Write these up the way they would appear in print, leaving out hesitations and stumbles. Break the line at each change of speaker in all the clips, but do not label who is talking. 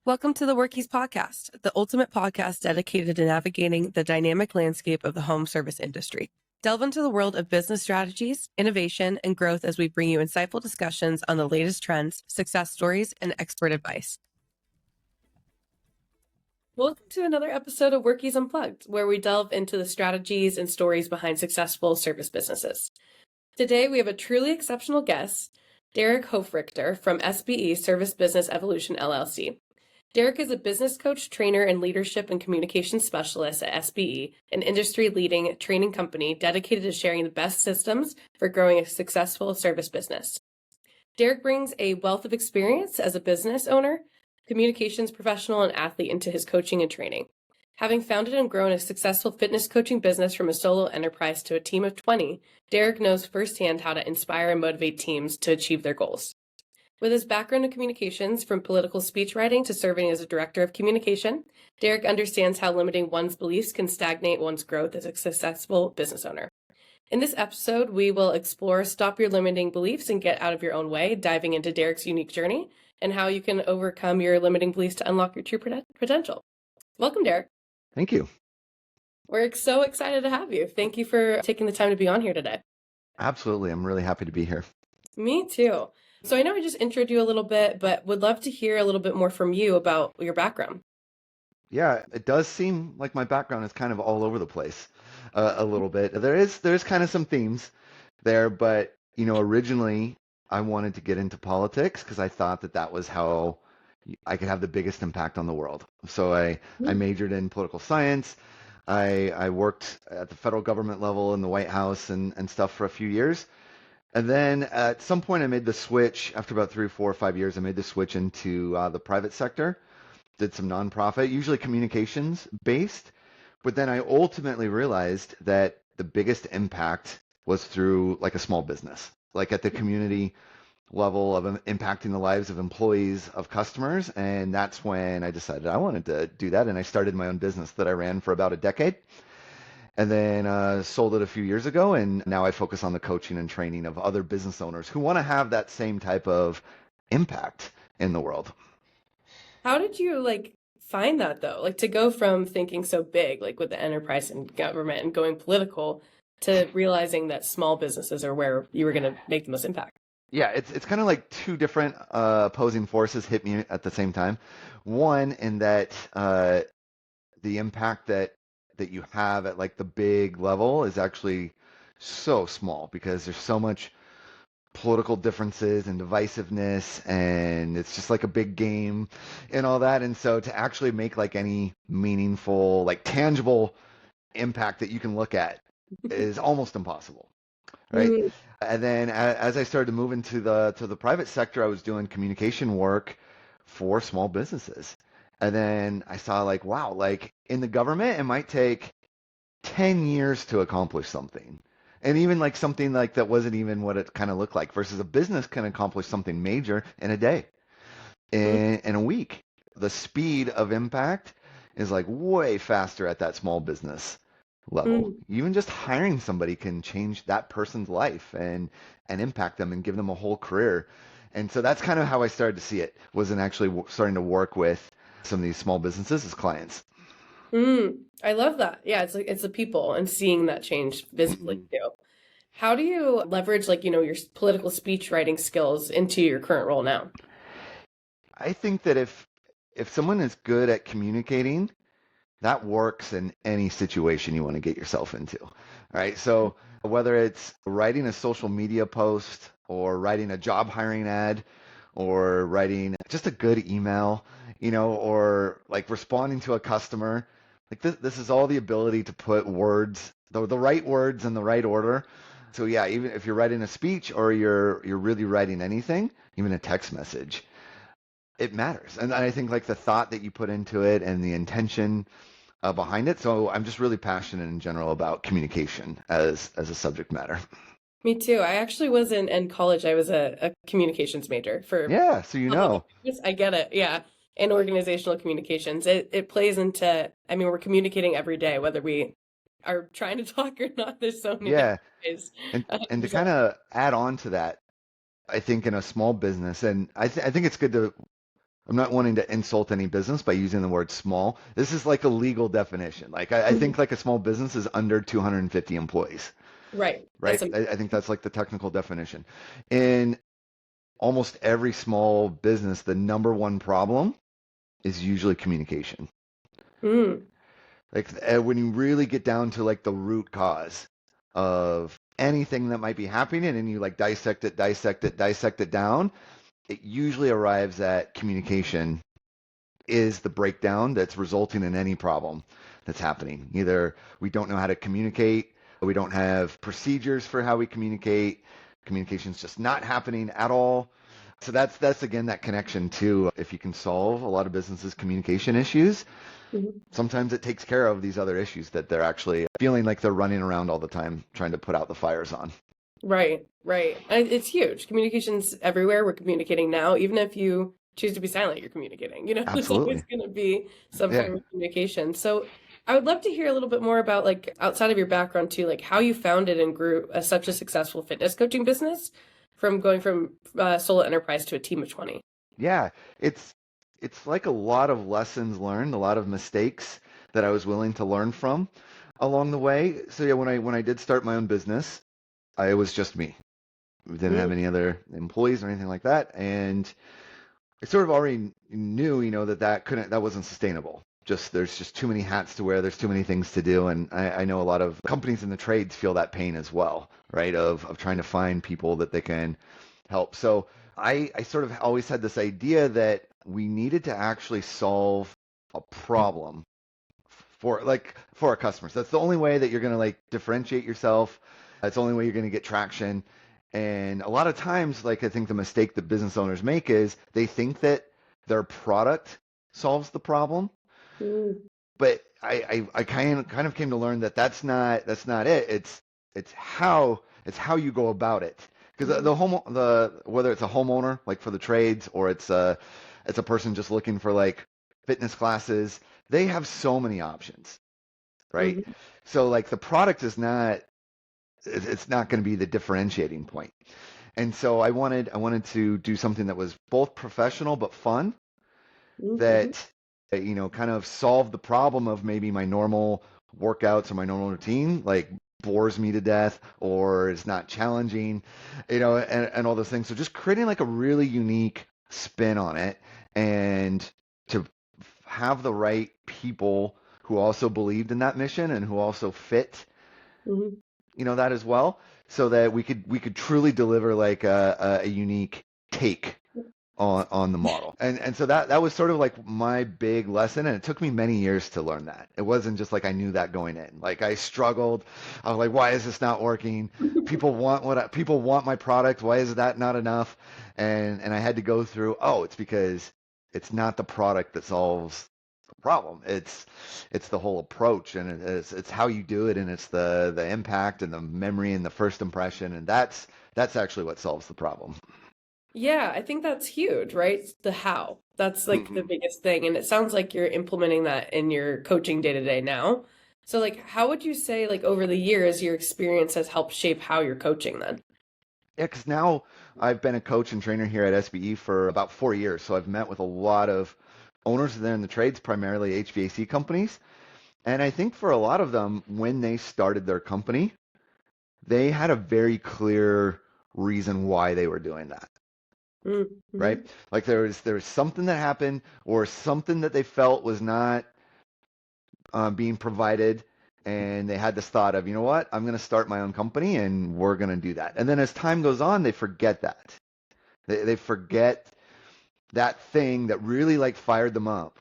Welcome to the Workies podcast, the ultimate podcast dedicated to navigating the dynamic landscape of the home service industry. Delve into the world of business strategies, innovation, and growth as we bring you insightful discussions on the latest trends, success stories, and expert advice. Welcome to another episode of Workies Unplugged, where we delve into the strategies and stories behind successful service businesses. Today, we have a truly exceptional guest, Derrek Hofrichter from SBE Service Business Evolution, LLC. Derrek is a business coach, trainer, and leadership and communications specialist at SBE, an industry-leading training company dedicated to sharing the best systems for growing a successful service business. Derrek brings a wealth of experience as a business owner, communications professional, and athlete into his coaching and training. Having founded and grown a successful fitness coaching business from a solo enterprise to a team of 20, Derrek knows firsthand how to inspire and motivate teams to achieve their goals. With his background in communications, from political speech writing to serving as a director of communication, Derrek understands how limiting one's beliefs can stagnate one's growth as a successful business owner. In this episode, we will explore stop your limiting beliefs and get out of your own way, diving into Derrek's unique journey and how you can overcome your limiting beliefs to unlock your true potential. Welcome, Derrek.
Thank you.
We're so excited to have you. Thank you for taking the time to be on here today.
Absolutely. I'm really happy to be here.
Me too. So I know I just introed you a little bit, but would love to hear a little bit more from you about your background.
Yeah, it does seem like my background is kind of all over the place a little bit. There's kind of some themes there, but originally I wanted to get into politics because I thought that was how I could have the biggest impact on the world. So I majored in political science. I worked at the federal government level in the White House and stuff for a few years. And then at some point I made the switch, after about 3, 4, or 5 years, I made the switch into the private sector, did some nonprofit, usually communications based. But then I ultimately realized that the biggest impact was through like a small business, like at the community level of impacting the lives of employees, of customers. And that's when I decided I wanted to do that. And I started my own business that I ran for about a decade. And then sold it a few years ago, and now I focus on the coaching and training of other business owners who want to have that same type of impact in the world.
How did you find that though? To go from thinking so big, with the enterprise and government and going political, to realizing that small businesses are where you were going to make the most impact?
Yeah, it's kind of like two different opposing forces hit me at the same time. One, in that the impact that you have at the big level is actually so small because there's so much political differences and divisiveness, and it's just like a big game and all that. And so to actually make any meaningful, tangible impact that you can look at is almost impossible, right? Mm-hmm. And then as I started to move into the private sector, I was doing communication work for small businesses. And then I saw wow, in the government, it might take 10 years to accomplish something. And even something that wasn't even what it kind of looked like, versus a business can accomplish something major in a day, in a week. The speed of impact is way faster at that small business level. Even just hiring somebody can change that person's life and impact them and give them a whole career. And so that's kind of how I started to see it, was in actually starting to work with some of these small businesses as clients.
I love that. Yeah, it's the people and seeing that change visibly too. How do you leverage your political speech writing skills into your current role now?
I think that if someone is good at communicating, that works in any situation you want to get yourself into. All right. So whether it's writing a social media post or writing a job hiring ad or writing just a good email, or responding to a customer, this is all the ability to put words, the right words in the right order. So yeah, even if you're writing a speech or you're really writing anything, even a text message, it matters. And I think the thought that you put into it and the intention behind it. So I'm just really passionate in general about communication as a subject matter.
Me too. I actually was in college. I was a communications major for.
Yeah, so
I get it. Yeah. And organizational communications. It plays into, we're communicating every day, whether we are trying to talk or not. There's so many ways.
And to kind of add on to that, I think in a small business, and I think it's good to I'm not wanting to insult any business by using the word small. This is like a legal definition. Like I think
Mhm.
like a small business is under 250 employees,
Right.
right? I think that's like the technical definition. In almost every small business, the number one problem is usually communication.
Mm.
Like when you really get down to like the root cause of anything that might be happening and you like dissect it down, it usually arrives at communication is the breakdown that's resulting in any problem that's happening. Either we don't know how to communicate, or we don't have procedures for how we communicate, communication's just not happening at all. So that's again that connection to if you can solve a lot of businesses' communication issues,
Mhm.
sometimes it takes care of these other issues that they're actually feeling like they're running around all the time trying to put out the fires on.
Right, right. It's huge. Communication's everywhere. We're communicating now. Even if you choose to be silent, you're communicating. There's always
Absolutely.
going to be some
Yeah.
form of communication. So I would love to hear a little bit more about like outside of your background too, like how you founded and grew such a successful fitness coaching business from going from solo enterprise to a team of 20.
Yeah, it's it's like a lot of lessons learned, a lot of mistakes that I was willing to learn from along the way. So yeah, when I did start my own business, I was just me. We didn't have
Mm,
any other employees or anything like that, and I sort of already knew, that wasn't sustainable. Just there's just too many hats to wear, there's too many things to do, and I know a lot of companies in the trades feel that pain as well, right? Of trying to find people that they can help. So I sort of always had this idea that we needed to actually solve a problem for our customers. That's the only way that you're going to like differentiate yourself. That's the only way you're going to get traction. And a lot of times, like I think the mistake that business owners make is they think that their product solves the problem,
mm,
but I kind of came to learn that that's not it. It's how you go about it. Because
mm,
the whether it's a homeowner like for the trades or it's a person just looking for like fitness classes, they have so many options, right?
mm,
So like the product is not it's not going to be the differentiating point. And so I wanted to do something that was both professional but fun
mm, mm,
that kind of solve the problem of maybe my normal workouts or my normal routine like bores me to death or is not challenging, and all those things. So just creating like a really unique spin on it and to have the right people who also believed in that mission and who also fit
mm.
that as well, so that we could truly deliver like a unique take on the model. And so that was sort of like my big lesson, and it took me many years to learn that. It wasn't just like I knew that going in. Like I struggled. I was like, why is this not working? People want my product. Why is that not enough? And I had to go through, oh, it's because it's not the product that solves the problem. It's the whole approach, and it's how you do it, and it's the impact and the memory and the first impression, and that's actually what solves the problem.
Yeah, I think that's huge, right? The how. That's like the
Hmm.
biggest thing. And it sounds like you're implementing that in your coaching day to day now. So like how would you say like over the years your experience has helped shape how you're coaching then?
Yeah, because now I've been a coach and trainer here at SBE for about 4 years. So I've met with a lot of owners there in the trades, primarily HVAC companies. And I think for a lot of them, when they started their company, they had a very clear reason why they were doing that, right?
Mm-hmm.
Like there was something that happened or something that they felt was not being provided. And they had this thought of, you know what, I'm going to start my own company and we're going to do that. And then as time goes on, they forget that. They forget that thing that really like fired them up,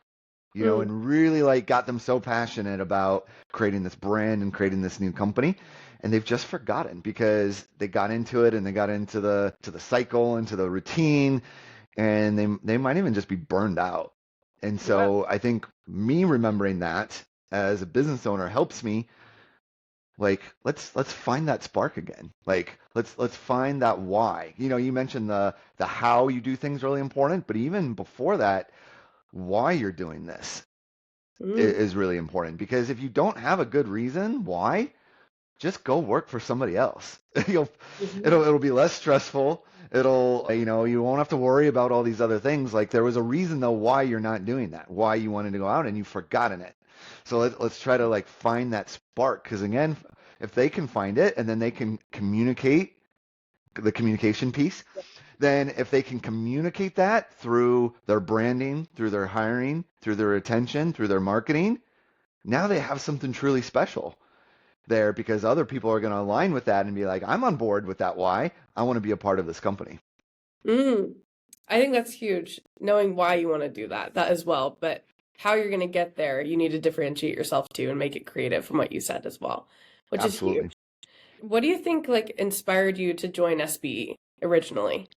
Mm,
and really like got them so passionate about creating this brand and creating this new company. And they've just forgotten because they got into it and they got into the cycle, into the routine, and they might even just be burned out. And
yeah.
so I think me remembering that as a business owner helps me like let's find that spark again. Like let's find that why. You mentioned the how you do things really important, but even before that, why you're doing this
Mm,
is really important because if you don't have a good reason why, just go work for somebody else. You'll,
Mhm.
it'll be less stressful. It'll, you won't have to worry about all these other things. Like there was a reason though why you're not doing that, why you wanted to go out and you've forgotten it. So let's try to like find that spark. Because again, if they can find it and then they can communicate the communication piece, then if they can communicate that through their branding, through their hiring, through their attention, through their marketing, now they have something truly special there because other people are going to align with that and be like, I'm on board with that. Why? I want to be a part of this company.
Mm. I think that's huge, knowing why you want to do that as well. But how you're going to get there, you need to differentiate yourself too and make it creative from what you said as well, which is huge.
Absolutely.
What do you think like inspired you to join SBE originally?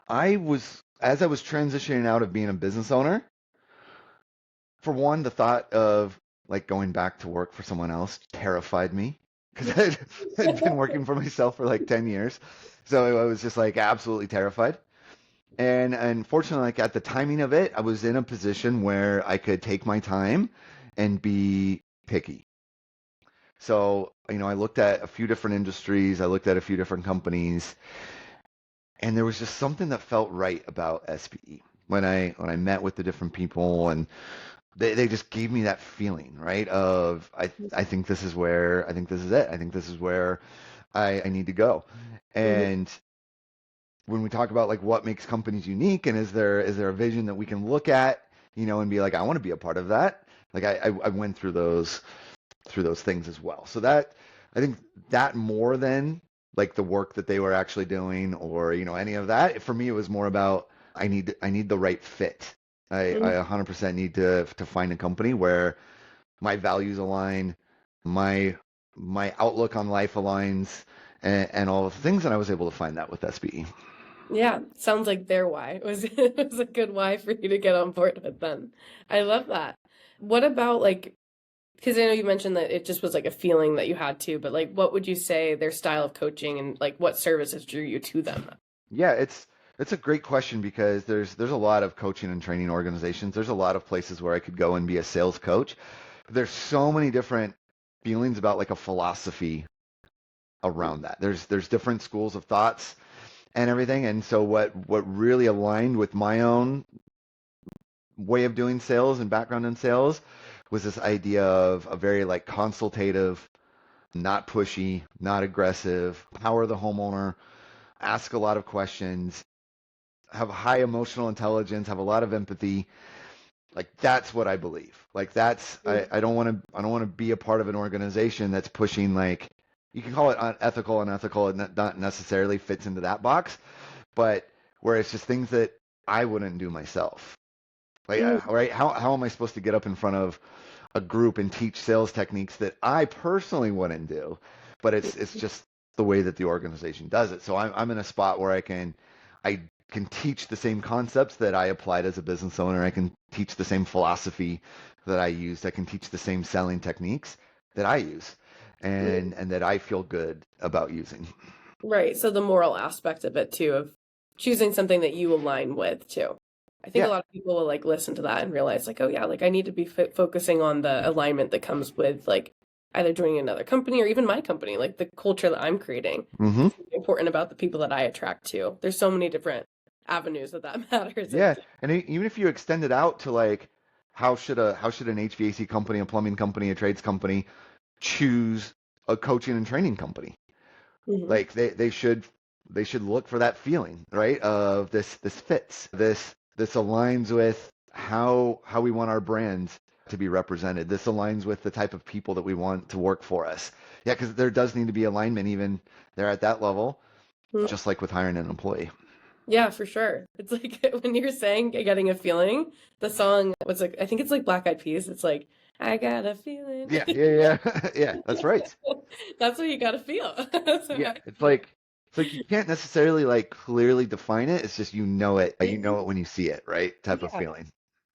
As I was transitioning out of being a business owner, for one, the thought of like going back to work for someone else terrified me because I'd been working for myself for like 10 years. So I was just like absolutely terrified. And unfortunately, like at the timing of it, I was in a position where I could take my time and be picky. So, I looked at a few different industries, I looked at a few different companies, and there was just something that felt right about SPE when I met with the different people and they just gave me that feeling, right? Of I think this is where I think this is it. I think this is where I need to go.
Mhm.
And when we talk about like what makes companies unique and is there a vision that we can look at, and be like, I want to be a part of that. Like I went through those things as well. So that I think that more than like the work that they were actually doing or any of that, for me it was more about I need the right fit. I
Mhm.
100% need to find a company where my values align, my my outlook on life aligns, and all of the things, and I was able to find that with SBE.
Yeah, sounds like their why was it was a good why for you to get on board with them. I love that. What about like, because I know you mentioned that it just was like a feeling that you had to, but like what would you say their style of coaching and like what services drew you to them?
Yeah, it's a great question because there's a lot of coaching and training organizations. There's a lot of places where I could go and be a sales coach. But there's so many different feelings about like a philosophy around that. There's different schools of thoughts and everything. And so what really aligned with my own way of doing sales and background in sales was this idea of a very like consultative, not pushy, not aggressive, power the homeowner, ask a lot of questions, have high emotional intelligence, have a lot of empathy. Like that's what I believe. Like that's I don't want to be a part of an organization that's pushing like you can call it unethical, unethical, and not necessarily fits into that box, but where it's just things that I wouldn't do myself. Like,
Mm,
right? How am I supposed to get up in front of a group and teach sales techniques that I personally wouldn't do? But it's just the way that the organization does it. So I'm in a spot where I can teach the same concepts that I applied as a business owner. I can teach the same philosophy that I used. I can teach the same selling techniques that I use
mm.
and that I feel good about using.
Right. So the moral aspect of it too, of choosing something that you align with too. I think a
Yeah.
lot of people will like listen to that and realize like, oh yeah, like I need to be focusing on the alignment that comes with like either joining another company or even my company, like the culture that I'm creating.
Hmm.
It's important about the people that I attract to. There's so many different avenues that matters
Yeah.
into.
And even if you extend it out to like how should an HVAC company, a plumbing company, a trades company choose a coaching and training company?
Hmm.
Like they should look for that feeling, right? Of this fits. This aligns with how we want our brands to be represented. This aligns with the type of people that we want to work for us. Yeah, because there does need to be alignment even there at that level, just like with hiring an employee.
Yeah, for sure. It's like when you're saying getting a feeling, the song was like, I think it's like Black Eyed Peas. It's like, I got a feeling.
Yeah, yeah, yeah. Yeah, that's right.
That's what you got to feel.
Yeah, it's like you can't necessarily like clearly define it. It's just you know it when you see it, right? Type of
Yeah.
feeling.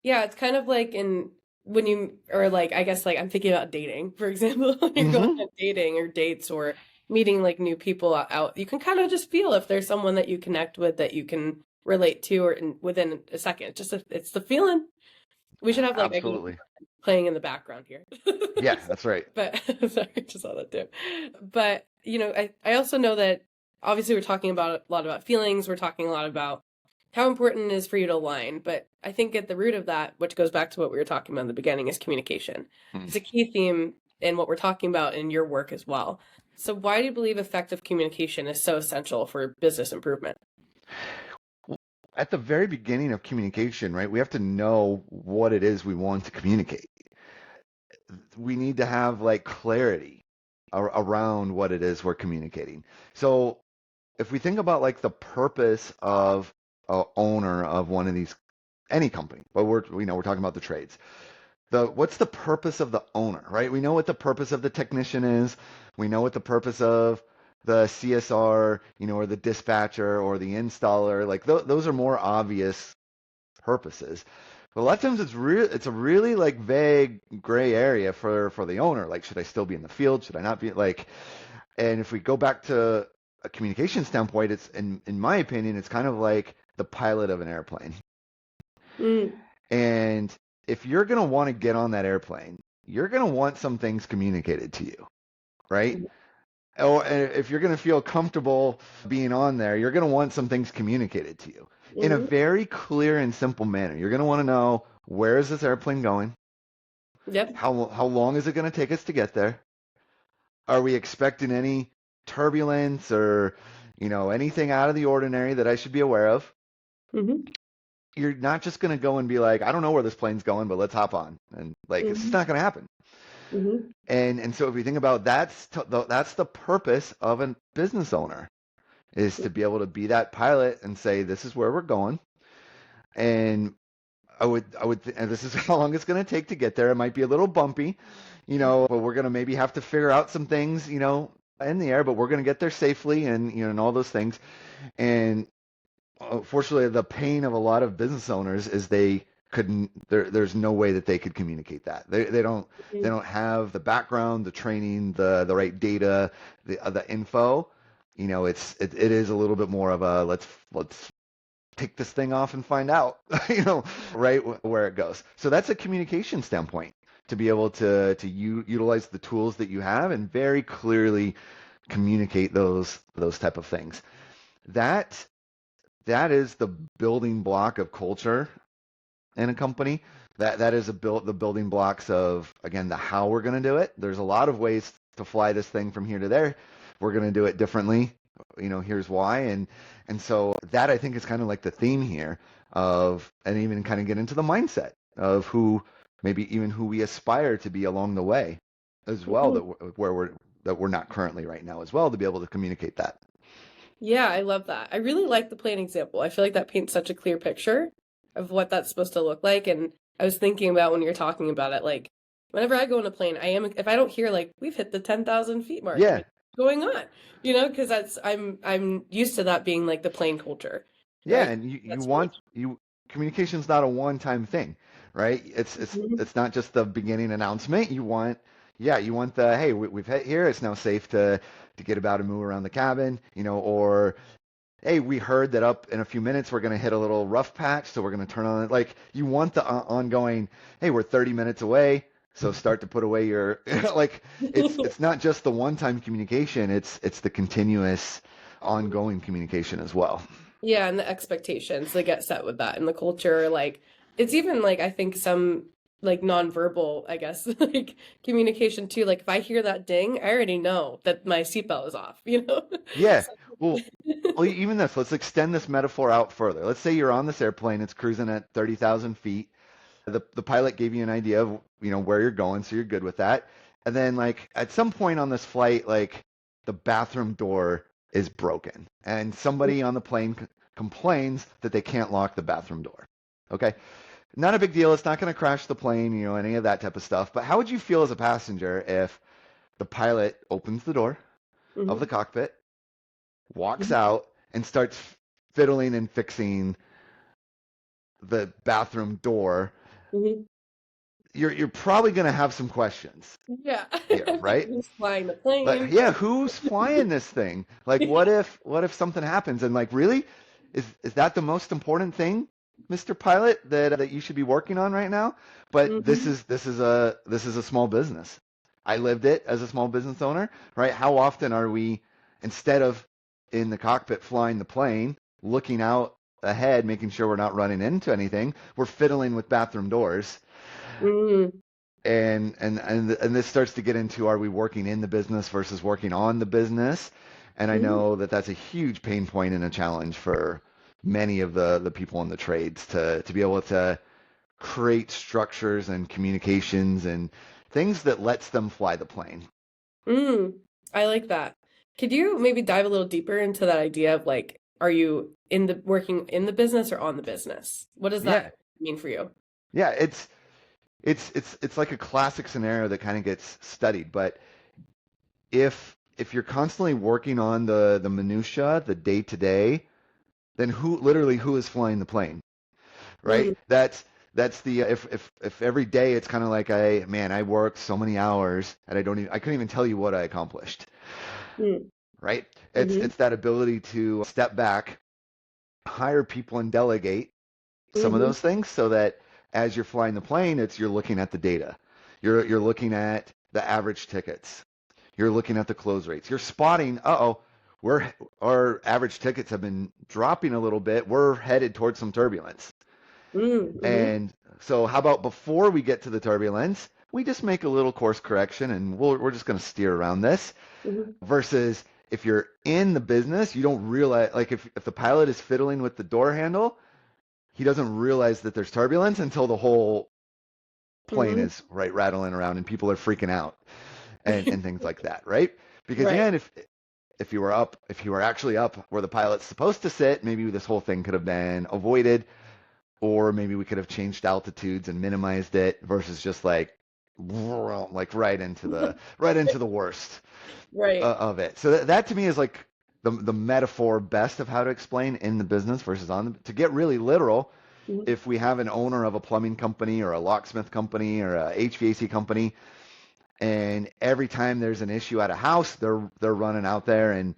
Yeah, it's kind of like in when you or like I guess like I'm thinking about dating, for example, when you're going
Hmm.
on dating or dates or meeting like new people out, you can kind of just feel if there's someone that you connect with that you can relate to or within a second. It's just it's the feeling. We should have like a game
Absolutely.
playing in the background here.
Yeah, that's right.
But sorry, I just saw that too. But I also know that obviously we're talking about a lot about feelings. We're talking a lot about how important it is for you to align. But I think at the root of that, which goes back to what we were talking about in the beginning, is communication.
Hmm.
It's a key theme in what we're talking about in your work as well. So why do you believe effective communication is so essential for business improvement?
At the very beginning of communication, right, we have to know what it is we want to communicate. We need to have like clarity around what it is we're communicating. So if we think about like the purpose of a owner of one of these, any company, but we're talking about the trades. What's the purpose of the owner, right? We know what the purpose of the technician is. We know what the purpose of the CSR, or the dispatcher or the installer. Like those are more obvious purposes. But a lot of times it's a really like vague gray area for the owner. Like, should I still be in the field? Should I not be like? And if we go back to a communication standpoint, it's in my opinion, it's kind of like the pilot of an airplane.
Mm.
And if you're going to want to get on that airplane, you're going to want some things communicated to you, right? Or if you're going to feel comfortable being on there, you're going to want some things communicated to you in a
Mm-hmm.
very clear and simple manner. You're going to want to know, where is this airplane going?
Yep.
How long is it going to take us to get there? Are we expecting any turbulence or, anything out of the ordinary that I should be aware of?
Mm-hmm.
You're not just going to go and be like, I don't know where this plane's going, but let's hop on. And like, it's just
Mm-hmm.
not going to happen.
Mm-hmm.
And so if you think about that's the purpose of a business owner, is to be able to be that pilot and say, this is where we're going. And and this is how long it's going to take to get there. It might be a little bumpy, but we're going to maybe have to figure out some things, in the air, but we're going to get there safely and, and all those things. And unfortunately, the pain of a lot of business owners is they couldn't. There's no way that they could communicate that. They don't. They don't have the background, the training, the right data, the info. It is a little bit more of a let's take this thing off and find out, right where it goes. So that's a communication standpoint, to be able to utilize the tools that you have and very clearly communicate those type of things. That is the building block of culture in a company. That is the building blocks of, again, the how we're going to do it. There's a lot of ways to fly this thing from here to there. We're going to do it differently. Here's why. And so that, I think, is kind of like the theme here and even kind of get into the mindset of who we aspire to be along the way as well, that we're not currently right now as well, to be able to communicate that.
Yeah, I love that. I really like the plane example. I feel like that paints such a clear picture of what that's supposed to look like. And I was thinking about when you're talking about it, like whenever I go on a plane, if I don't hear like we've hit the 10,000 feet mark,
Yeah.
like, what's going on? Because I'm used to that being like the plane culture,
Yeah,
right?
and
That's really
communication's not a one-time thing, right?
Mhm.
It's not just the beginning announcement. You want the, hey, we've hit here. It's now safe to get about and move around the cabin, or hey, we heard that up in a few minutes we're going to hit a little rough patch, so we're going to turn on it. Like, you want the ongoing, hey, we're 30 minutes away, so start to put away your like, it's not just the one-time communication. It's the continuous, ongoing communication as well.
Yeah, and the expectations that get set with that and the culture, like it's even like I think some like nonverbal, I guess, like communication too. Like if I hear that ding, I already know that my seatbelt is off, you know?
Yeah.
So,
Well, even this, let's extend this metaphor out further. Let's say you're on this airplane, it's cruising at 30,000 feet. The pilot gave you an idea of, where you're going, so you're good with that. And then, like, at some point on this flight, like, the bathroom door is broken, and somebody on the plane complains that they can't lock the bathroom door. Okay? Not a big deal. It's not going to crash the plane, any of that type of stuff. But how would you feel as a passenger if the pilot opens the door of the
mhm,
cockpit, walks
mhm,
out, and starts fiddling and fixing the bathroom door?
mhm.
You're probably going to have some questions
Yeah.
here, right?
Who's flying the
Like,
plane?
yeah, who's flying this thing? Like, what if something happens, and like, really, is that the most important thing, Mr. Pilot, that you should be working on right now, but this
Hmm.
is this is a small business. I lived it as a small business owner, right? How often are we, instead of in the cockpit flying the plane, looking out ahead, making sure we're not running into anything, we're fiddling with bathroom doors.
Hmm.
And this starts to get into, are we working in the business versus working on the business? And I
Hmm.
know that that's a huge pain point and a challenge for many of the people in the trades to be able to create structures and communications and things that lets them fly the plane.
Mm, I like that. Could you maybe dive a little deeper into that idea of like, are you in the working in the business or on the business? What does
Yeah,
that mean for you?
yeah, it's like a classic scenario that kind of gets studied, but if you're constantly working on the minutia, the day to day, then who is flying the plane, right?
Mm,
That's the if every day it's kind of like, I worked so many hours and I couldn't even tell you what I accomplished,
mm,
right?
mm-hmm,
It's that ability to step back, hire people and delegate some of
mm-hmm,
those things so that as you're flying the plane, you're looking at the data. You're looking at the average tickets. You're looking at the close rates. You're spotting, we're our average tickets have been dropping a little bit. We're headed towards some turbulence.
mm-hmm,
And so how about before we get to the turbulence, we just make a little course correction and we're just going to steer around this
mm-hmm,
versus if you're in the business, you don't realize, like if the pilot is fiddling with the door handle, he doesn't realize that there's turbulence until the whole plane
mm-hmm.
is right rattling around and people are freaking out and things like that, right? Because
Right.
again, if you were actually up where the pilot's supposed to sit, maybe this whole thing could have been avoided, or maybe we could have changed altitudes and minimized it versus just like right into the worst
Right.
of it. So that to me is like the metaphor best of how to explain in the business versus on the, to get really literal.
Mhm,
If we have an owner of a plumbing company or a locksmith company or a HVAC company, and every time there's an issue at a house, they're running out there and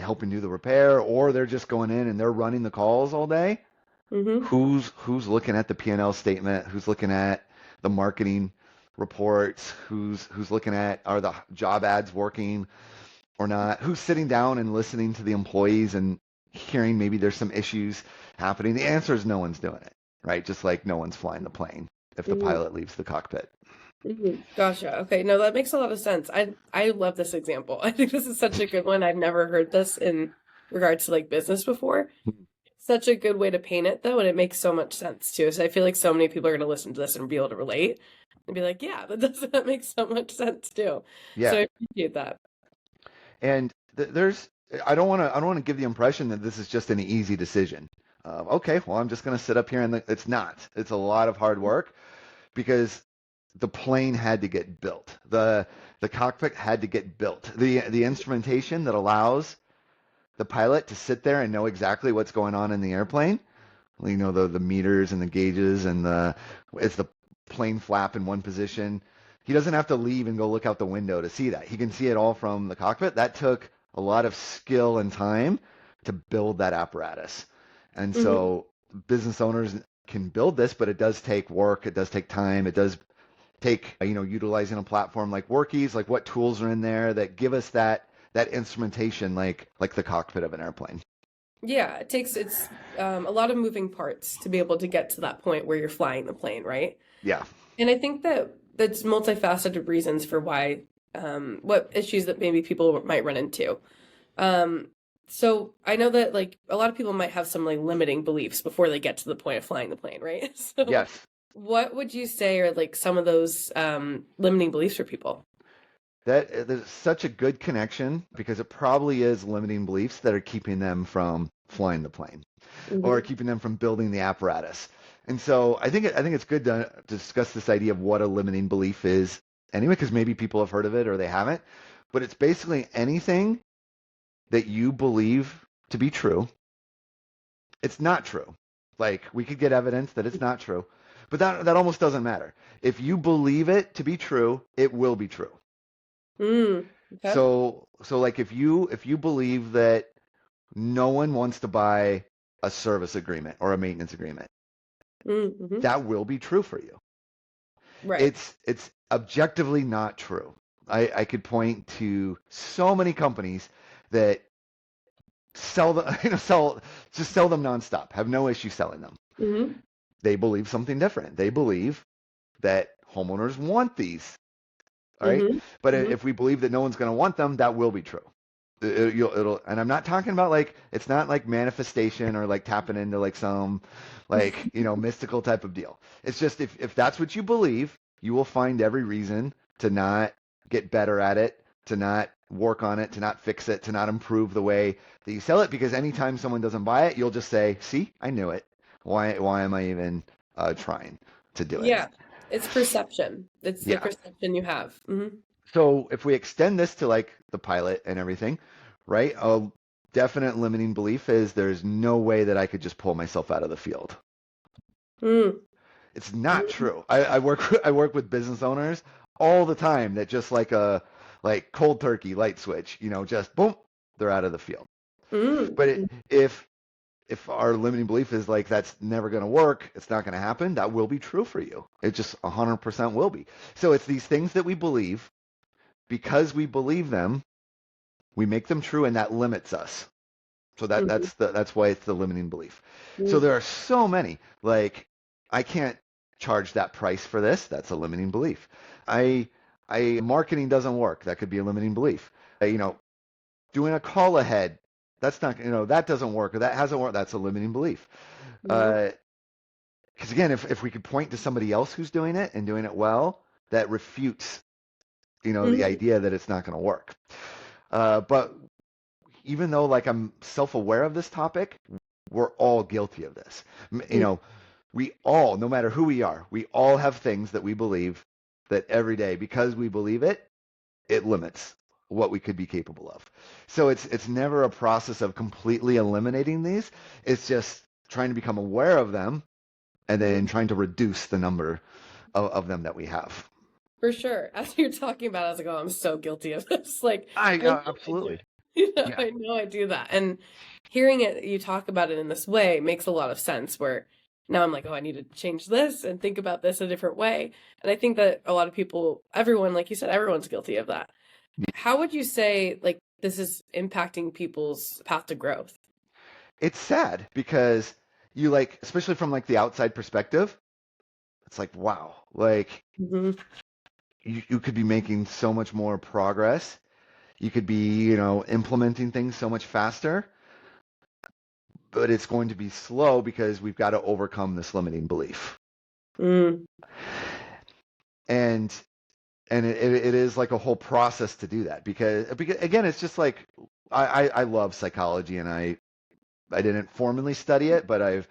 helping do the repair, or they're just going in and they're running the calls all day.
mhm,
Who's looking at the P&L statement? Who's looking at the marketing reports? Who's looking at, are the job ads working or not? Who's sitting down and listening to the employees and hearing maybe there's some issues happening? The answer is no one's doing it, right? Just like no one's flying the plane if the
mhm,
pilot leaves the cockpit.
mhm. Gotcha. Okay, no, that makes a lot of sense. I love this example. I think this is such a good one. I've never heard this in regards to like business before. Such a good way to paint it though, and it makes so much sense too. So I feel like so many people are going to listen to this and be able to relate and be like, yeah, that makes so much sense too. So
Yeah,
I appreciate that.
and there's I don't want to give the impression that this is just an easy decision. Okay, well I'm just going to sit up here and it's not. It's a lot of hard work because the plane had to get built. The cockpit had to get built. The instrumentation that allows the pilot to sit there and know exactly what's going on in the airplane. You know, the meters and the gauges and it's the plane flap in one position. He doesn't have to leave and go look out the window to see that. He can see it all from the cockpit. That took a lot of skill and time to build that apparatus. And
Hmm.
so business owners can build this, but it does take work. It does take time. It does take, utilizing a platform like Workies, like what tools are in there that give us that instrumentation, like the cockpit of an airplane.
Yeah, it's a lot of moving parts to be able to get to that point where you're flying the plane, right?
Yeah.
And I think that that's multifaceted reasons for why what issues that maybe people might run into. Um, so I know that like a lot of people might have some like limiting beliefs before they get to the point of flying the plane, right? So
Yes.
what would you say are like some of those limiting beliefs for people?
That there's such a good connection because it probably is limiting beliefs that are keeping them from flying the plane or
Hmm.
keeping them from building the apparatus. And so I think it's good to discuss this idea of what a limiting belief is anyway, because maybe people have heard of it or they haven't. But it's basically anything that you believe to be true. It's not true. Like we could get evidence that it's not true, but that almost doesn't matter. If you believe it to be true, it will be true.
Mm, okay.
So like if you believe that no one wants to buy a service agreement or a maintenance agreement,
Mm-hmm.
That will be true for you.
Right.
It's objectively not true. I could point to so many companies that sell the sell them nonstop, have no issue selling them.
Mm-hmm.
They believe something different. They believe that homeowners want these. All right.
Mm-hmm.
But
Mm-hmm.
if we believe that no one's going to want them, that will be true. And I'm not talking about like, it's not like manifestation or like tapping into like some like, mystical type of deal. It's just if that's what you believe, you will find every reason to not get better at it, to not work on it, to not fix it, to not improve the way that you sell it. Because anytime someone doesn't buy it, you'll just say, see, I knew it. Why am I even trying to do it?
Yeah. It's perception. It's the
Yeah.
perception you have. Mm-hmm.
So if we extend this to like the pilot and everything, right? A definite limiting belief is there's no way that I could just pull myself out of the field.
Mm-hmm.
It's not true. I work with business owners all the time that just like a like cold turkey light switch, just boom, they're out of the field. But
Mm-hmm.
if our limiting belief is like that's never going to work, it's not going to happen, that will be true for you. It just 100% will be. So it's these things that we believe. Because we believe them, we make them true, and that limits us. So
Mm-hmm.
that's why it's the limiting belief. So
Mm-hmm.
there are so many. Like I can't charge that price for this. That's a limiting belief. I marketing doesn't work. That could be a limiting belief. Doing a call ahead. That's not that doesn't work or that hasn't worked. That's a limiting belief.
Mm-hmm.
Because again, if we could point to somebody else who's doing it and doing it well, that refutes the
Mm-hmm.
idea that it's not going to work. But even though like I'm self-aware of this topic, we're all guilty of this. We all, no matter who we are, we all have things that we believe that every day, because we believe it, it limits what we could be capable of. So it's never a process of completely eliminating these. It's just trying to become aware of them and
Mm-hmm.
then trying to reduce the number of them that we have.
For sure. As you're talking about, it, I was like, oh, I'm so guilty of this. Like,
I
I know I do
absolutely.
it.
Yeah.
I know I do that. And hearing it, you talk about it in this way makes a lot of sense where now I'm like, oh, I need to change this and think about this a different way. And I think that a lot of people, everyone, like you said, everyone's guilty of that. How would you say, like, this is impacting people's path to growth?
It's sad because you like, especially from like the outside perspective, it's like, wow, like
Hmm.
you could be making so much more progress. You could be, implementing things so much faster, but it's going to be slow because we've got to overcome this limiting belief.
Mm.
And it is like a whole process to do that because again, it's just like I love psychology and I didn't formally study it, but I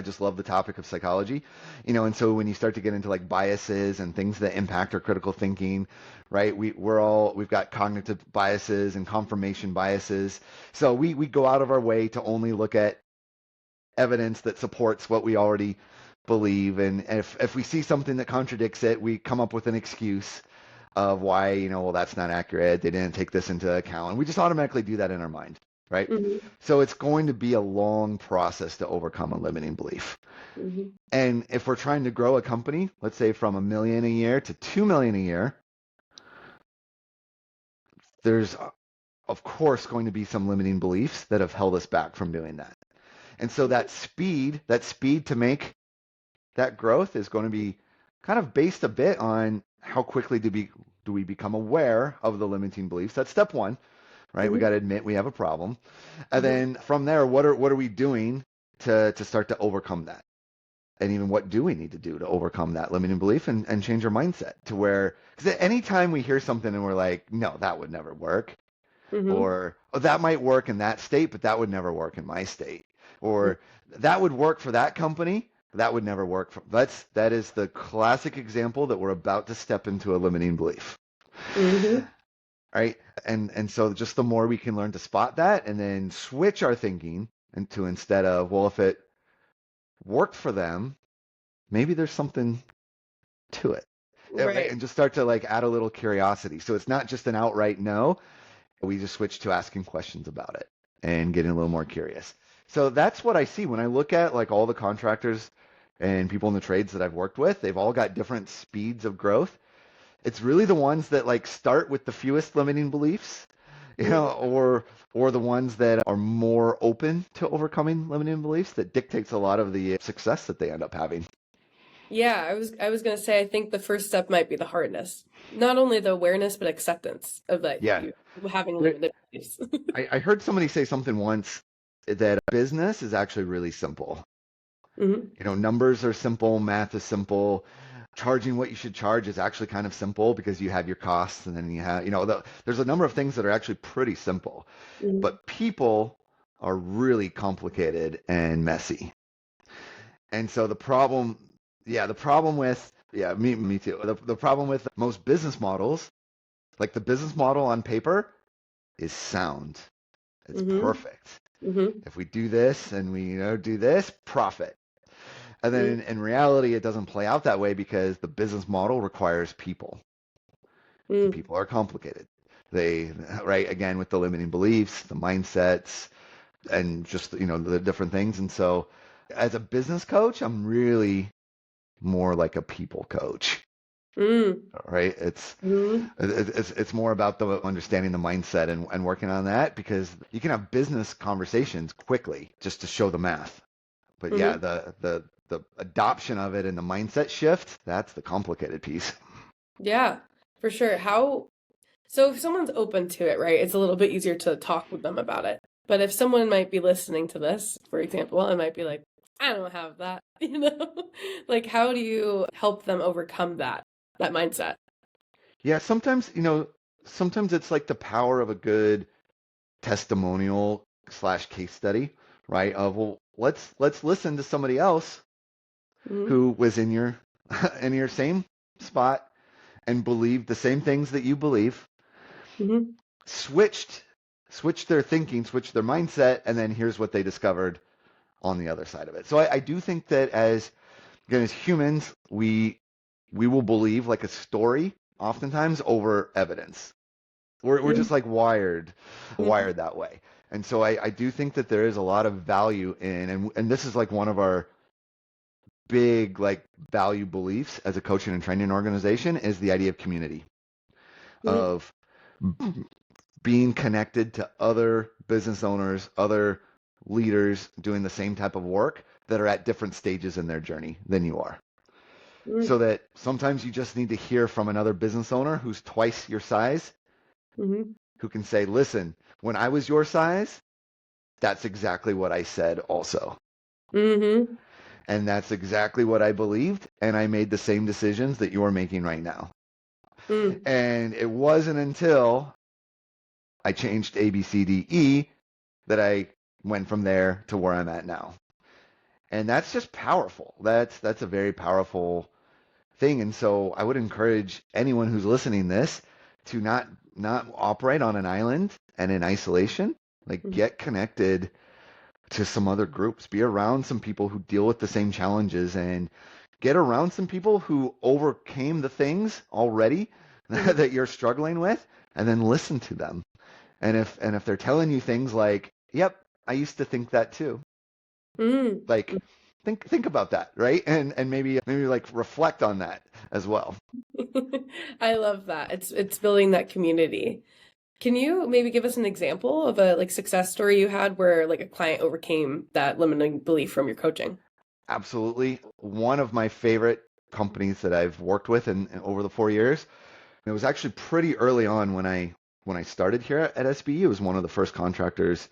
just love the topic of psychology, and so when you start to get into like biases and things that impact our critical thinking, right? We've got cognitive biases and confirmation biases. So we go out of our way to only look at evidence that supports what we already believe. And if we see something that contradicts it, we come up with an excuse of why, well, that's not accurate. They didn't take this into account. And we just automatically do that in our mind, right?
Hmm.
So it's going to be a long process to overcome a limiting belief.
Hmm.
And if we're trying to grow a company, let's say from 1 million a year to 2 million a year, there's of course going to be some limiting beliefs that have held us back from doing that. And so that speed to make that growth is going to be kind of based a bit on how quickly do we become aware of the limiting beliefs. That's step one, right? We
Hmm.
got to admit we have a problem. And
Hmm.
then from there, what are we doing to start to overcome that? And even what do we need to do to overcome that limiting belief and change our mindset to where, because anytime we hear something and we're like, no, that would never work,
Hmm.
or oh, that might work in that state, but that would never work in my state, or that would work for that company, that would never work for that is the classic example that we're about to step into a limiting belief,
Hmm.
right? And so just the more we can learn to spot that and then switch our thinking into, instead of, well, if it worked for them, maybe there's something to it, right?
Right.
And just start to like add a little curiosity, so it's not just an outright no. We just switched to asking questions about it and getting a little more curious. So that's what I see when I look at like all the contractors, and people in the trades that I've worked with, they've all got different speeds of growth. It's really the ones that like start with the fewest limiting beliefs, or the ones that are more open to overcoming limiting beliefs that dictates a lot of the success that they end up having.
Yeah, I was gonna say I think the first step might be the hardness. Not only the awareness, but acceptance of that
Yeah.
you having
There-
limited beliefs.
I heard somebody say something once that business is actually really simple.
Hmm.
Numbers are simple, math is simple. Charging what you should charge is actually kind of simple because you have your costs and then you have, there's a number of things that are actually pretty simple.
Hmm.
But people are really complicated and messy. And so the problem with, yeah, me too. The problem with most business models, like the business model on paper, is sound. It's
Hmm.
perfect.
Hmm.
If we do this and we do this, profit. And then in reality, it doesn't play out that way because the business model requires people. And
Hmm.
people are complicated. They, right, again, with the limiting beliefs, the mindsets, and just, the different things. And so as a business coach, I'm really more like a people coach,
Hmm.
right?
Hmm.
It's more about the understanding the mindset and working on that because you can have business conversations quickly just to show the math. But yeah,
Hmm.
the adoption of it and the mindset shift, that's the complicated piece.
Yeah, for sure. So if someone's open to it, right, it's a little bit easier to talk with them about it. But if someone might be listening to this, for example, and might be like, I don't have that, Like how do you help them overcome that mindset?
Yeah, sometimes it's like the power of a good testimonial slash case study, right? Of, well, let's listen to somebody else
Mm-hmm.
who was in your in your same spot and believed the same things that you believe,
Mm-hmm.
switched switched their thinking, switched their mindset, and then here's what they discovered on the other side of it. So I do think that again, as humans, we will believe like a story oftentimes over evidence. We're just like wired that way. And so I do think that there is a lot of value in, and this is like one of our big like value beliefs as a coaching and training organization is the idea of community,
Mm-hmm.
of being connected to other business owners, other leaders doing the same type of work that are at different stages in their journey than you are. So that sometimes you just need to hear from another business owner who's twice your size,
Mm-hmm.
who can say, listen, when I was your size, that's exactly what I said also.
Mm-hmm.
And that's exactly what I believed. And I made the same decisions that you're making right now.
Mm-hmm.
And it wasn't until I changed A, B, C, D, E that I went from there to where I'm at now. And that's just powerful. That's a very powerful thing. And so I would encourage anyone who's listening this to not operate on an island and in isolation. Like get connected to some other groups, be around some people who deal with the same challenges, and get around some people who overcame the things already
Mm-hmm.
that you're struggling with, and then listen to them. And if they're telling you things like, "Yep, I used to think that too,"
Mm-hmm.
like think about that, right? And maybe like reflect on that as well.
I love that. It's building that community. Can you maybe give us an example of a like success story you had where like a client overcame that limiting belief from your coaching?
Absolutely. One of my favorite companies that I've worked with in over the 4 years. It was actually pretty early on when I started here at SBE. It was one of the first contractors,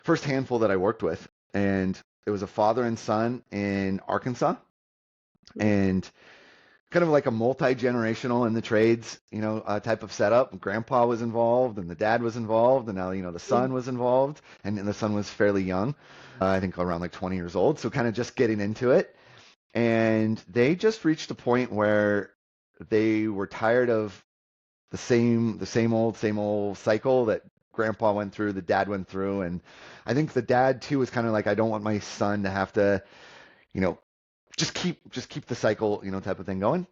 first handful that I worked with, and it was a father and son in Arkansas, and kind of like a multi-generational in the trades, type of setup. Grandpa was involved, and the dad was involved, and now the son was involved, and the son was fairly young, I think around like 20 years old, so kind of just getting into it, and they just reached a point where they were tired of the same old cycle that grandpa went through, the dad went through. And I think the dad too was kind of like, I don't want my son to have to, you know, just keep the cycle, type of thing going.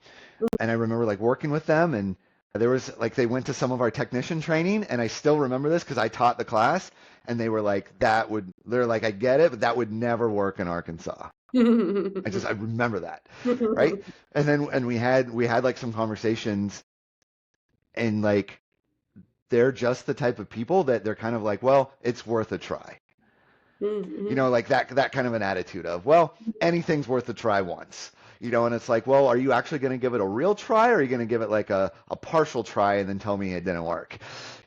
And I remember like working with them, and there was like they went to some of our technician training, and I still remember this because I taught the class, and they were like, they're like, I get it, but that would never work in Arkansas. I remember that, right? And we had like some conversations, and like they're just the type of people that they're kind of like, well, it's worth a try.
Mhm.
Like that kind of an attitude of, well, anything's worth a try once. And it's like, well, are you actually going to give it a real try, or are you going to give it like a partial try and then tell me it didn't work?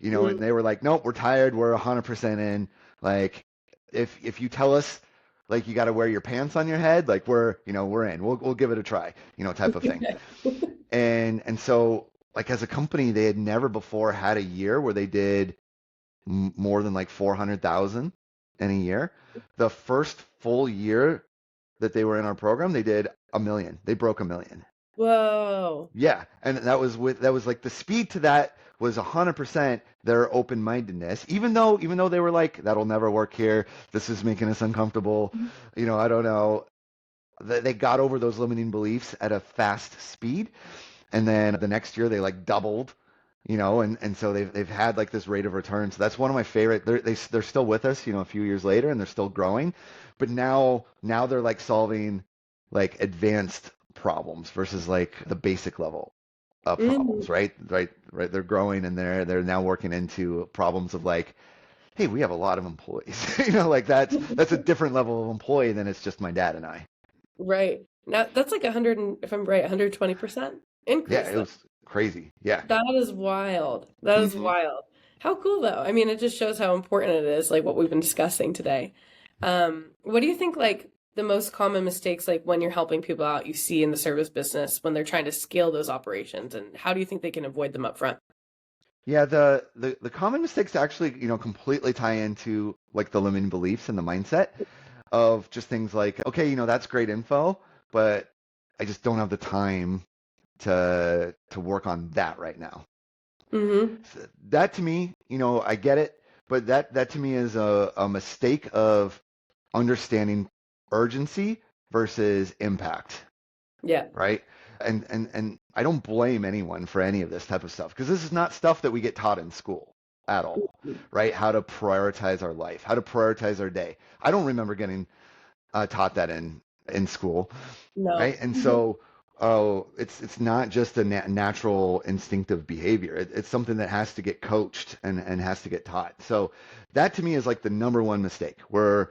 And they were like, nope, we're tired. We're 100% in. Like, if you tell us, like, you got to wear your pants on your head, like, we're in. We'll give it a try, type of thing. And so, like, as a company, they had never before had a year where they did more than like 400,000 in a year. The first full year that they were in our program, they did a million. They broke a million.
Whoa.
Yeah, and that was like the speed to that was 100% their open-mindedness. Even though they were like, that'll never work here. This is making us uncomfortable. I don't know. They got over those limiting beliefs at a fast speed, and then the next year they like doubled. And so they've had like this rate of return. So that's one of my favorite. They're still with us, a few years later, and they're still growing. But now they're like solving like advanced problems versus like the basic level problems,
Mhm.
right? Right. They're growing, and they're now working into problems of like, hey, we have a lot of employees. Like that's a different level of employee than it's just my dad and I.
Right. Now that's like 100, if I'm right, 120%
Yeah,
increase
it
though.
was crazy. Yeah.
That is wild. That is
Hmm.
wild. How cool though. I mean, it just shows how important it is, like what we've been discussing today. What do you think like the most common mistakes like when you're helping people out you see in the service business when they're trying to scale those operations, and how do you think they can avoid them up front?
Yeah, the common mistakes actually, completely tie into like the limiting beliefs and the mindset of just things like, okay, that's great info, but I just don't have the time to work on that right now.
Mm-hmm.
That to me, I get it, but that to me is a mistake of understanding urgency versus impact,
Yeah.
right? And I don't blame anyone for any of this type of stuff because this is not stuff that we get taught in school at all, right? How to prioritize our life, how to prioritize our day. I don't remember getting taught that in school,
No.
right? And so, oh, it's not just a natural instinctive behavior. It's something that has to get coached and has to get taught. So that to me is like the number one mistake. We're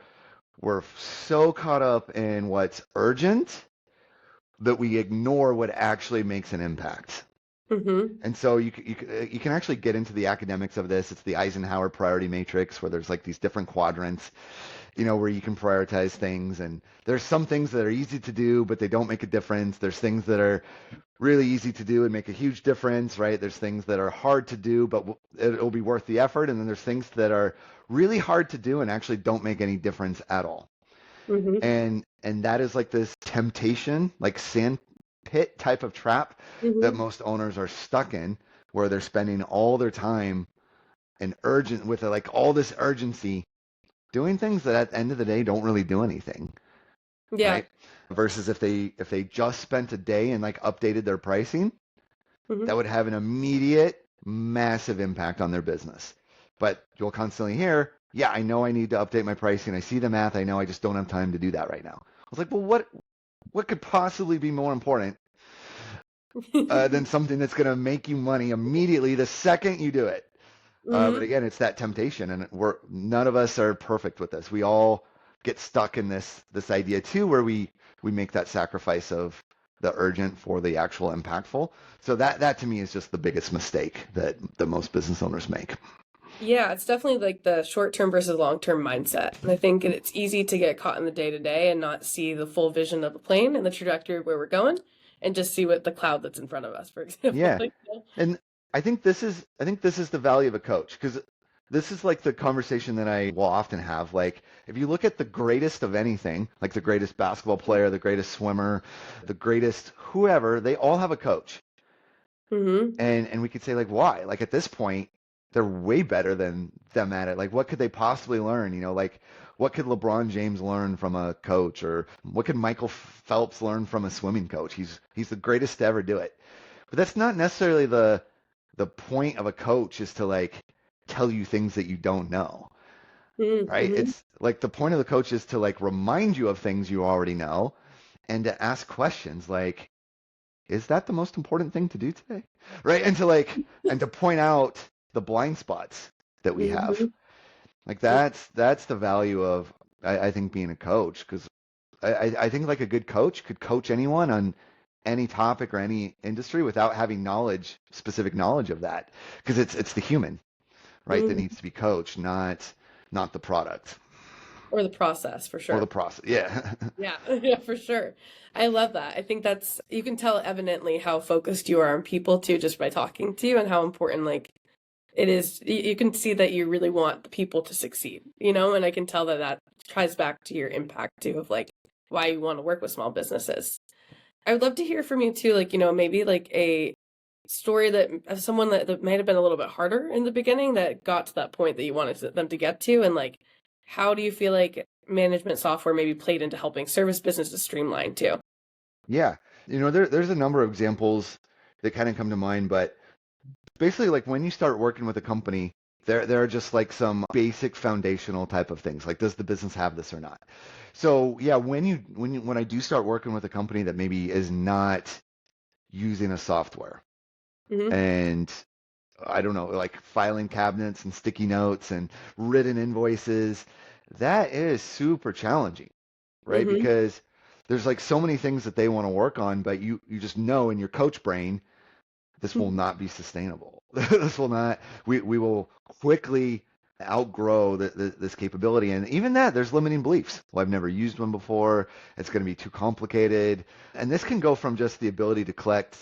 so caught up in what's urgent that we ignore what actually makes an impact.
Mm-hmm.
And so you can actually get into the academics of this. It's the Eisenhower priority matrix where there's like these different quadrants, where you can prioritize things. And there's some things that are easy to do, but they don't make a difference. There's things that are really easy to do and make a huge difference, right? There's things that are hard to do, but it'll be worth the effort. And then there's things that are really hard to do and actually don't make any difference at all.
Mm-hmm.
And that is like this temptation, like sand pit type of trap that
Mm-hmm.
most owners are stuck in, where they're spending all their time and urgent with like all this urgency doing things that at the end of the day don't really do anything,
Yeah.
right? Versus if they just spent a day and like updated their pricing, that
Mm-hmm.
would have an immediate massive impact on their business. But you'll constantly hear, yeah, I know I need to update my pricing. I see the math. I know I just don't have time to do that right now. I was like, well, what could possibly be more important than something that's going to make you money immediately the second you do it? But
Mm-hmm.
again, it's that temptation, and none of us are perfect with this. We all get stuck in this idea too, where we make that sacrifice of the urgent for the actual impactful. So that to me is just the biggest mistake that most business owners make.
Yeah, it's definitely like the short-term versus long-term mindset. And I think it's easy to get caught in the day-to-day and not see the full vision of the plane and the trajectory of where we're going and just see what the cloud that's in front of us, for example.
Yeah, and I think this is the value of a coach because this is like the conversation that I will often have. Like, if you look at the greatest of anything, like the greatest basketball player, the greatest swimmer, the greatest whoever, they all have a coach.
Mm-hmm.
And we could say like, why? Like at this point, they're way better than them at it. Like, what could they possibly learn? Like what could LeBron James learn from a coach, or what could Michael Phelps learn from a swimming coach? He's the greatest to ever do it. But that's not necessarily the point of a coach, is to like tell you things that you don't know. right?
Mm-hmm.
It's like the point of the coach is to like remind you of things you already know and to ask questions like, is that the most important thing to do today? Right? And to point out the blind spots that we have.
Mm-hmm.
Like that's the value of I think being a coach because I think like a good coach could coach anyone on any topic or any industry without having specific knowledge of that because it's the human, right, that
Mm-hmm.
needs to be coached, not the product
Or the process for
or the
sure.
process. Yeah.
Yeah, yeah, for sure. I love that. I think that's, you can tell evidently how focused you are on people too, just by talking to you and how important like it is. You can see that you really want the people to succeed, and I can tell that that ties back to your impact too of like why you want to work with small businesses. I would love to hear from you too, like, maybe like a story that of someone that might have been a little bit harder in the beginning that got to that point that you wanted them to get to, and like, how do you feel like management software maybe played into helping service businesses streamline too?
Yeah. There's a number of examples that kind of come to mind, but basically like when you start working with a company, there are just like some basic foundational type of things. Like, does the business have this or not? So yeah, when I do start working with a company that maybe is not using a software
Mm-hmm.
and I don't know, like filing cabinets and sticky notes and written invoices, that is super challenging, right?
Mm-hmm.
Because there's like so many things that they want to work on, but you just know in your coach brain this will not be sustainable. This will not. We will quickly outgrow this capability, and even that there's limiting beliefs. Well, I've never used one before. It's going to be too complicated, and this can go from just the ability to collect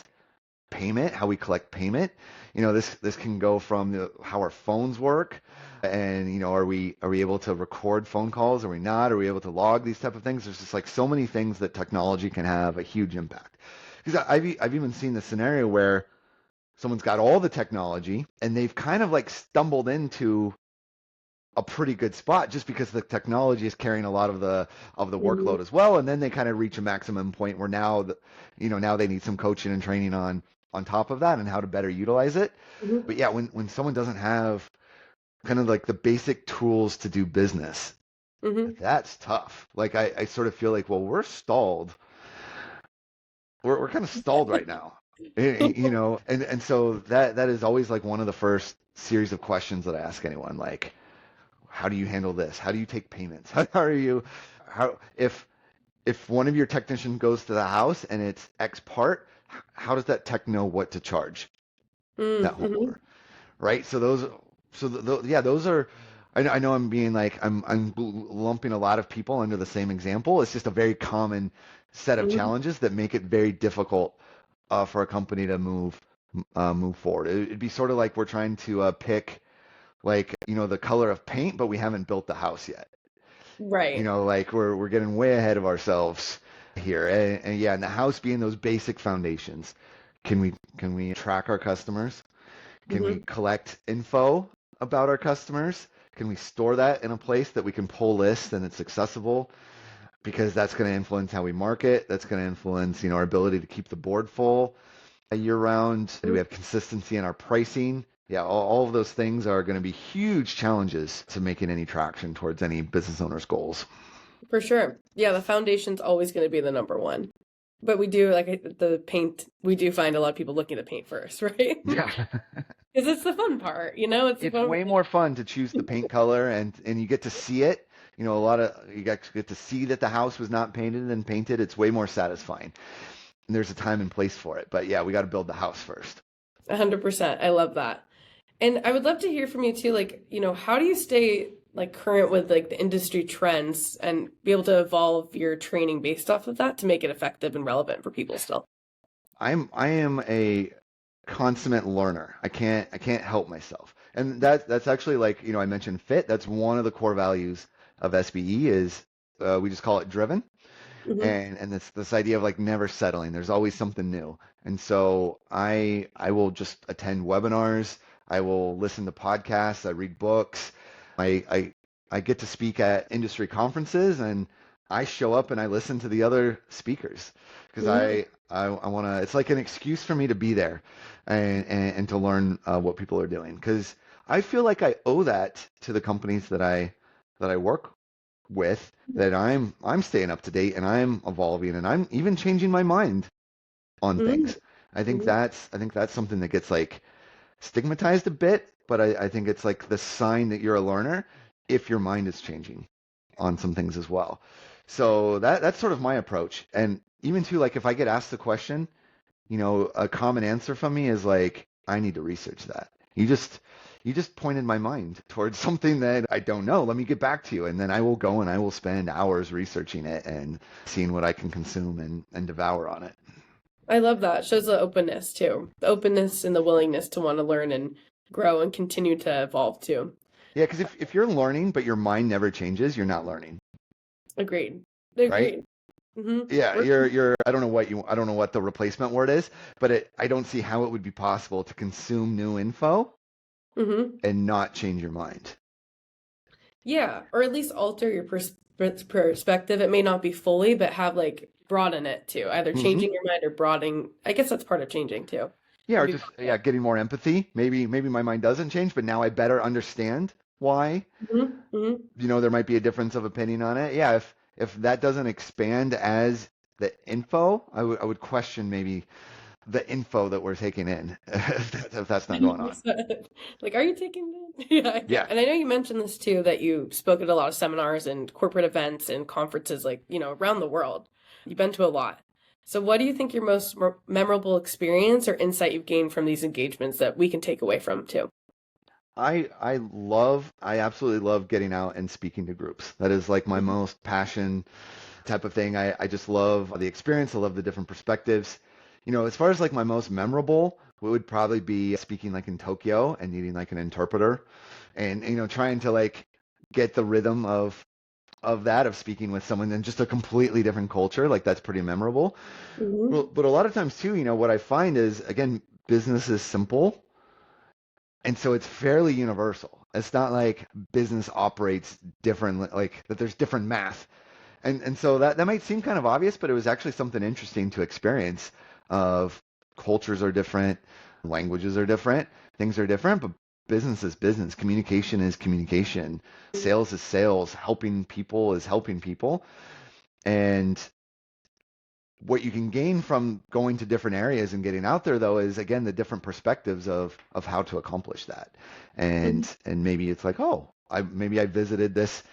payment, how we collect payment. This can go from how our phones work, and are we able to record phone calls? Are we not? Are we able to log these type of things? There's just like so many things that technology can have a huge impact. Because I've even seen the scenario where someone's got all the technology and they've kind of like stumbled into a pretty good spot just because the technology is carrying a lot of the
Mm-hmm.
workload as well, and then they kind of reach a maximum point where now they need some coaching and training on top of that and how to better utilize it.
Mm-hmm.
But yeah, when someone doesn't have kind of like the basic tools to do business,
Mm-hmm.
that's tough. Like I sort of feel like, well, we're stalled. We're kind of stalled right now. And so that is always like one of the first series of questions that I ask anyone, like, how do you handle this? How do you take payments? How are you how if one of your technicians goes to the house and it's X part, how does that tech know what to charge that
Mm-hmm.
homeowner? Right? Yeah, those are. I know I'm being like I'm lumping a lot of people under the same example. It's just a very common set of
Mm-hmm.
challenges that make it very difficult for a company to move forward. It'd be sort of like we're trying to pick like the color of paint, but we haven't built the house yet.
Right.
Like we're getting way ahead of ourselves here. And yeah, and the house being those basic foundations. Can we track our customers? Can we
Mm-hmm.
collect info about our customers? Can we store that in a place that we can pull lists and it's accessible? Because that's going to influence how we market. That's going to influence, our ability to keep the board full year round. Do we have consistency in our pricing? Yeah, all of those things are going to be huge challenges to making any traction towards any business owner's goals.
For sure. Yeah, the foundation's always going to be the number one. But we do like the paint. We do find a lot of people looking at paint first, right?
Yeah.
Because it's the fun part, It's the
It's
fun.
way more fun to choose the paint color and you get to see it. A lot of you get to see that the house was not painted and painted. It's way more satisfying. And there's a time and place for it. But yeah, we got to build the house first.
100%. I love that. And I would love to hear from you too, like, how do you stay like current with like the industry trends and be able to evolve your training based off of that to make it effective and relevant for people still?
I am a consummate learner. I can't help myself. And that's actually like, I mentioned fit. That's one of the core values of SBE is we just call it driven.
Hmm.
And this idea of like never settling. There's always something new. And so I will just attend webinars. I will listen to podcasts. I read books. I get to speak at industry conferences and I show up and I listen to the other speakers because
Hmm.
I want to. It's like an excuse for me to be there and to learn what people are doing because I feel like I owe that to the companies that I that I work with that I'm staying up to date and I'm evolving and I'm even changing my mind on
Mm-hmm.
things. I think that's something that gets like stigmatized a bit, but I think it's like the sign that you're a learner if your mind is changing on some things as well. So that's sort of my approach. And even too, like if I get asked the question, a common answer from me is like, I need to research that. You just pointed my mind towards something that I don't know. Let me get back to you. And then I will go and I will spend hours researching it and seeing what I can consume and devour on it.
I love that. Shows the openness too. The openness and the willingness to want to learn and grow and continue to evolve too.
Yeah, because if you're learning, but your mind never changes, you're not learning,
Agreed.
right?
Agreed. Mm-hmm.
Yeah,
We're,
you're I don't know what the replacement word is, but I don't see how it would be possible to consume new info
mm-hmm.
and not change your mind.
Yeah, or at least alter your perspective. It may not be fully, but have like broaden it too. Either
Hmm.
changing your mind or broadening. I guess that's part of changing too.
Yeah,
Can
or
be
just
part of
yeah, getting more empathy. Maybe my mind doesn't change, but now I better understand why.
it. Mm-hmm. Mm-hmm.
There might be a difference of opinion on it. Yeah, if that doesn't expand as the info, I would question maybe the info that we're taking in if that's not going on.
Like, are you taking it? Yeah, yeah.
Yeah.
And I know you mentioned this too, that you spoke at a lot of seminars and corporate events and conferences, like, around the world. You've been to a lot. So, what do you think your most memorable experience or insight you've gained from these engagements that we can take away from too?
I absolutely love getting out and speaking to groups. That is like my most passion type of thing. I just love the experience. I love the different perspectives. As far as like my most memorable, it would probably be speaking like in Tokyo and needing like an interpreter and trying to like get the rhythm of that of speaking with someone in just a completely different culture. Like that's pretty memorable.
Mm-hmm.
Well, but a lot of times too, what I find is again, business is simple. And so it's fairly universal. It's not like business operates different, like that there's different math. And so that might seem kind of obvious, but it was actually something interesting to experience of cultures are different, languages are different, things are different, but business is business, communication is communication, sales is sales, helping people is helping people. And what you can gain from going to different areas and getting out there though is again the different perspectives of how to accomplish that. And maybe it's like, oh, I visited this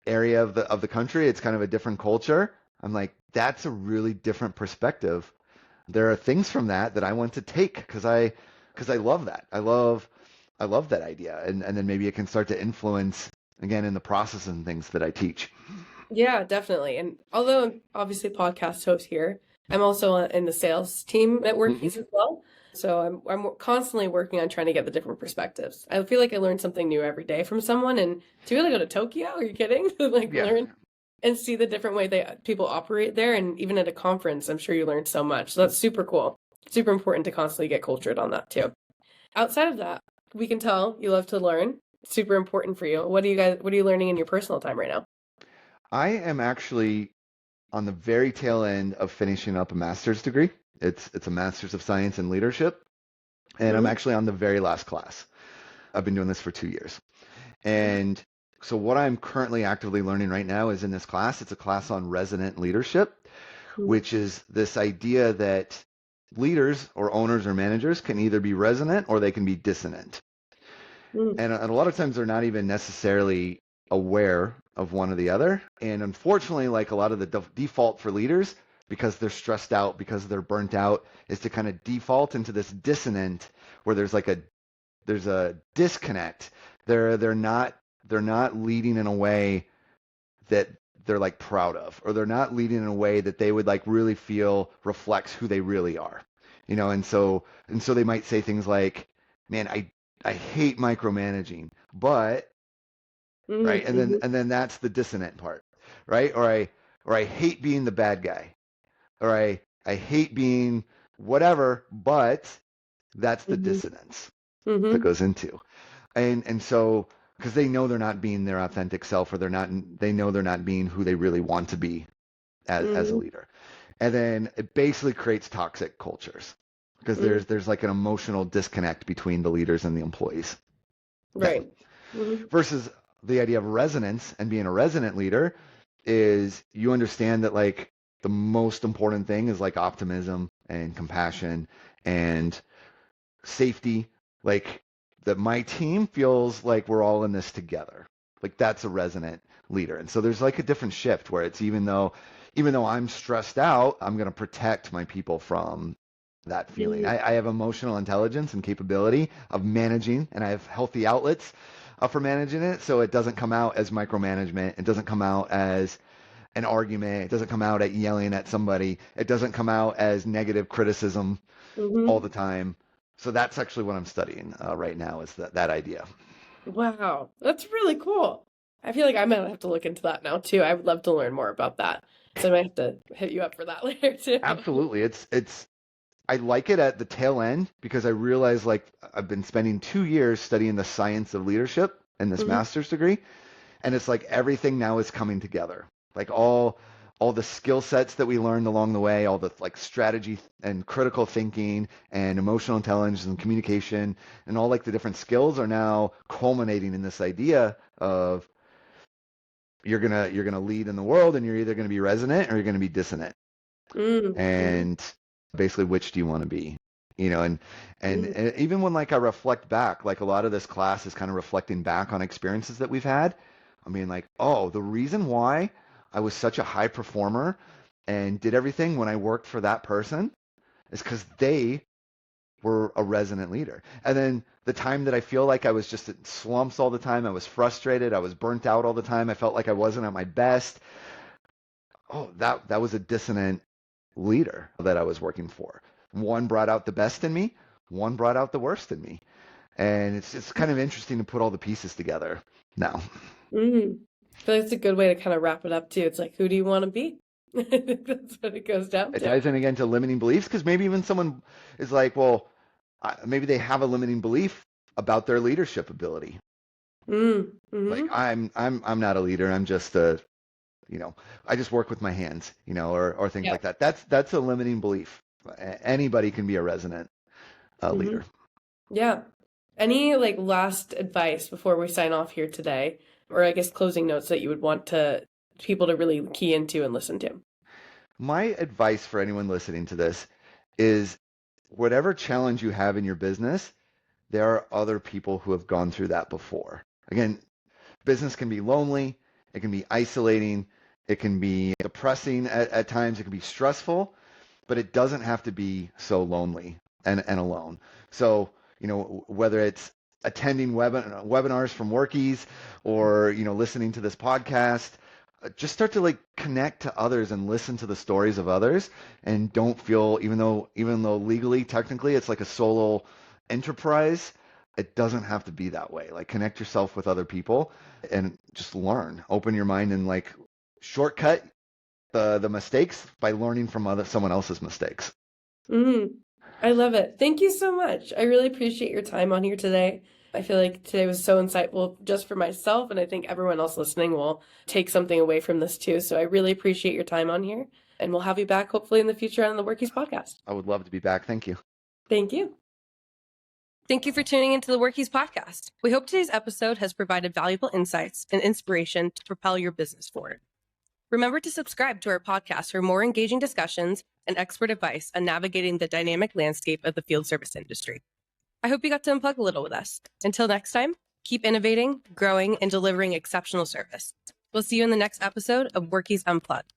area of the country. It's kind of a different culture. I'm like, that's a really different perspective. There are things from that I want to take because I love that. I love that idea. And then maybe it can start to influence again in the process and things that I teach.
Yeah, definitely. And although I'm obviously a podcast host here, I'm also in the sales team at
Hmm.
Workies as well. So I'm constantly working on trying to get the different perspectives. I feel like I learn something new every day from someone. And to really go to Tokyo, are you kidding? Like
Yeah.
learn and see the different way they people operate there. And even at a conference, I'm sure you learned so much. So that's super cool. Super important to constantly get cultured on that too. Outside of that, we can tell you love to learn. Super important for you. What are you learning in your personal time right now?
I am actually on the very tail end of finishing up a master's degree. It's a master's of science in leadership, and I'm
Hmm.
actually on the very last class. I've been doing this for 2 years. And so what I'm currently actively learning right now is in this class. It's a class on resonant leadership, which is this idea that leaders or owners or managers can either be resonant or they can be dissonant.
Mm-hmm.
And a lot of times they're not even necessarily aware of one or the other. And unfortunately, like a lot of the default for leaders, because they're stressed out, because they're burnt out, is to kind of default into this dissonant where there's a disconnect. They're not leading in a way that they're like proud of, or they're not leading in a way that they would like really feel reflects who they really are. And so they might say things like, man, I hate micromanaging, but right, and then
Mm-hmm.
and then that's the dissonant part, right? Or I hate being the bad guy, or I hate being whatever, but that's the
Mm-hmm.
dissonance that
Mm-hmm.
goes into. And so because they know they're not being their authentic self, or they know they're not being who they really want to be as a
Mm-hmm.
leader. And then it basically creates toxic cultures because
Mm-hmm.
there's like an emotional disconnect between the leaders and the employees. Okay.
Right. Mm-hmm.
Versus the idea of resonance and being a resonant leader is you understand that like the most important thing is like optimism and compassion and safety, like that my team feels like we're all in this together. Like that's a resonant leader. And so there's like a different shift where it's even though I'm stressed out, I'm going to protect my people from that feeling. I have emotional intelligence and capability of managing, and I have healthy outlets for managing it. So it doesn't come out as micromanagement. It doesn't come out as an argument. It doesn't come out at yelling at somebody. It doesn't come out as negative criticism all the time. So that's actually what I'm studying right now is that idea.
Wow, that's really cool. I feel like I might have to look into that now too. I would love to learn more about that. So I might have to hit you up for that later too.
Absolutely. It's I like it at the tail end because I realize like I've been spending 2 years studying the science of leadership in this master's degree, and it's like everything now is coming together. Like all the skill sets that we learned along the way, all the like strategy and critical thinking and emotional intelligence and communication and all like the different skills are now culminating in this idea of you're gonna lead in the world, and you're either gonna be resonant or you're gonna be dissonant. And basically, which do you want to be? You know, and even when like I reflect back, like a lot of this class is kind of reflecting back on experiences that we've had. I mean, like, oh, the reason why I was such a high performer and did everything when I worked for that person is because they were a resonant leader. And then the time that I feel like I was just in slumps all the time, I was frustrated, I was burnt out all the time, I felt like I wasn't at my best. Oh, that was a dissonant leader that I was working for. One brought out the best in me, one brought out the worst in me. And it's kind of interesting to put all the pieces together now.
I feel like it's a good way to kind of wrap it up too. It's like, who do you want to be? I think that's what it goes down
It
to.
ties in again to limiting beliefs because maybe even someone is like, well, maybe they have a limiting belief about their leadership ability. Like I'm not a leader. I'm just I just work with my hands, or things like that. That's a limiting belief. Anybody can be a resonant leader.
Yeah. Any like last advice before we sign off here today, or I guess closing notes that you would want people to really key into and listen to?
My advice for anyone listening to this is whatever challenge you have in your business, there are other people who have gone through that before. Again, business can be lonely, it can be isolating, it can be depressing at times, it can be stressful, but it doesn't have to be so lonely and alone. So, whether it's attending webinars from Workies or, listening to this podcast, just start to like connect to others and listen to the stories of others and don't feel, even though legally, technically, it's like a solo enterprise, it doesn't have to be that way. Like connect yourself with other people and just learn, open your mind and like shortcut the mistakes by learning from someone else's mistakes.
I love it. Thank you so much. I really appreciate your time on here today. I feel like today was so insightful just for myself, and I think everyone else listening will take something away from this too. So I really appreciate your time on here, and we'll have you back hopefully in the future on the Workies podcast.
I would love to be back. Thank you.
Thank you. Thank you for tuning into the Workies podcast. We hope today's episode has provided valuable insights and inspiration to propel your business forward. Remember to subscribe to our podcast for more engaging discussions and expert advice on navigating the dynamic landscape of the field service industry. I hope you got to unplug a little with us. Until next time, keep innovating, growing, and delivering exceptional service. We'll see you in the next episode of Workies Unplugged.